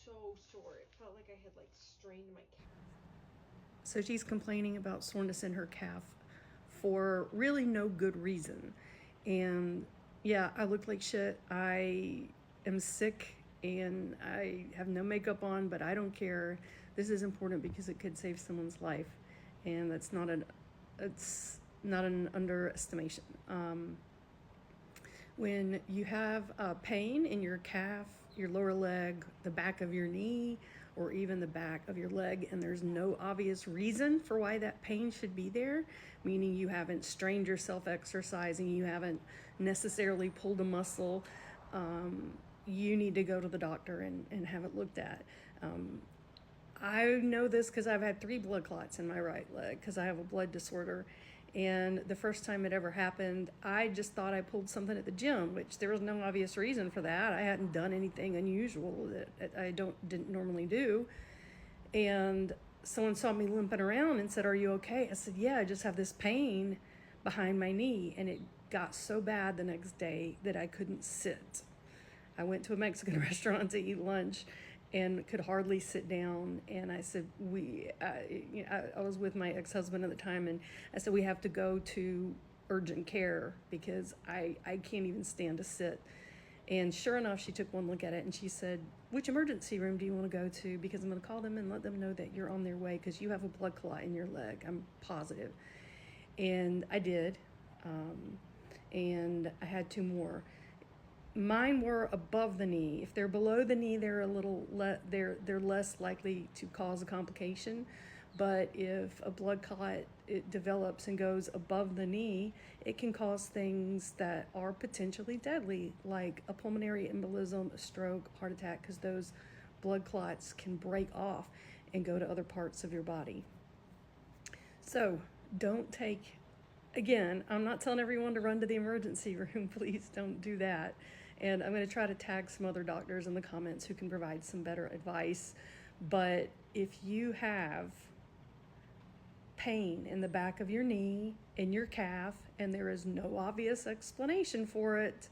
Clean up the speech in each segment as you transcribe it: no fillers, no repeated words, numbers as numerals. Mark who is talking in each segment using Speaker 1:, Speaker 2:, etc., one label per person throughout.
Speaker 1: so sore. It felt like I had like strained my calf.
Speaker 2: So she's complaining about soreness in her calf for really no good reason. And yeah, I look like shit. I am sick and I have no makeup on, but I don't care. This is important because it could save someone's life. And that's not it's not an underestimation. When you have pain in your calf, your lower leg, the back of your knee, or even the back of your leg, and there's no obvious reason for why that pain should be there, meaning you haven't strained yourself exercising, you haven't necessarily pulled a muscle, you need to go to the doctor and have it looked at. I know this because I've had 3 blood clots in my right leg because I have a blood disorder. And the first time it ever happened, I just thought I pulled something at the gym, which there was no obvious reason for that. I hadn't done anything unusual that I didn't normally do. And someone saw me limping around and said, "Are you okay?" I said, "Yeah, I just have this pain behind my knee." And it got so bad the next day that I couldn't sit. I went to a Mexican restaurant to eat lunch and could hardly sit down. And I said, I was with my ex-husband at the time, and I said, we have to go to urgent care because I can't even stand to sit. And sure enough, she took one look at it and she said, "Which emergency room do you want to go to? Because I'm going to call them and let them know that you're on their way because you have a blood clot in your leg. I'm positive." And I did. And I had 2 more. Mine were above the knee. If they're below the knee, they're a little they're less likely to cause a complication. But if a blood clot it develops and goes above the knee, it can cause things that are potentially deadly, like a pulmonary embolism, a stroke, heart attack, because those blood clots can break off and go to other parts of your body. So don't take, again, I'm not telling everyone to run to the emergency room. Please don't do that. And I'm going to try to tag some other doctors in the comments who can provide some better advice. But if you have pain in the back of your knee, in your calf, and there is no obvious explanation for it,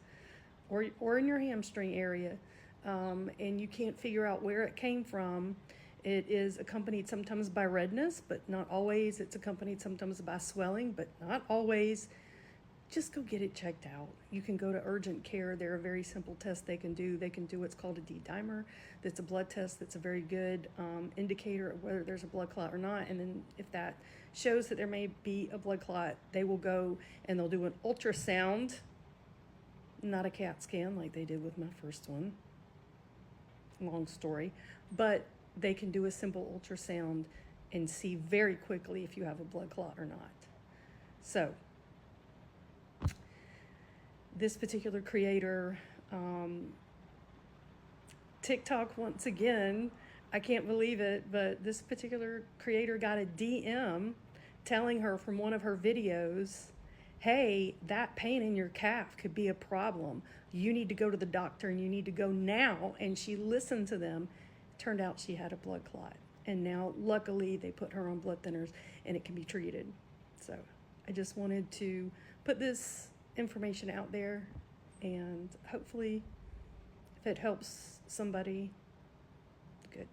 Speaker 2: or in your hamstring area, and you can't figure out where it came from, it is accompanied sometimes by redness, but not always. It's accompanied sometimes by swelling, but not always. Just go get it checked out. You can go to urgent care. There are very simple tests they can do. They can do what's called a D-dimer. That's a blood test that's a very good indicator of whether there's a blood clot or not. And then if that shows that there may be a blood clot, they will go and they'll do an ultrasound, not a CAT scan like they did with my first one. Long story. But they can do a simple ultrasound and see very quickly if you have a blood clot or not. So this particular creator, TikTok once again, I can't believe it, but this particular creator got a DM telling her from one of her videos, "Hey, that pain in your calf could be a problem. You need to go to the doctor and you need to go now." And she listened to them. Turned out she had a blood clot. And now, luckily, they put her on blood thinners and it can be treated. So I just wanted to put this information out there, and hopefully if it helps somebody, good.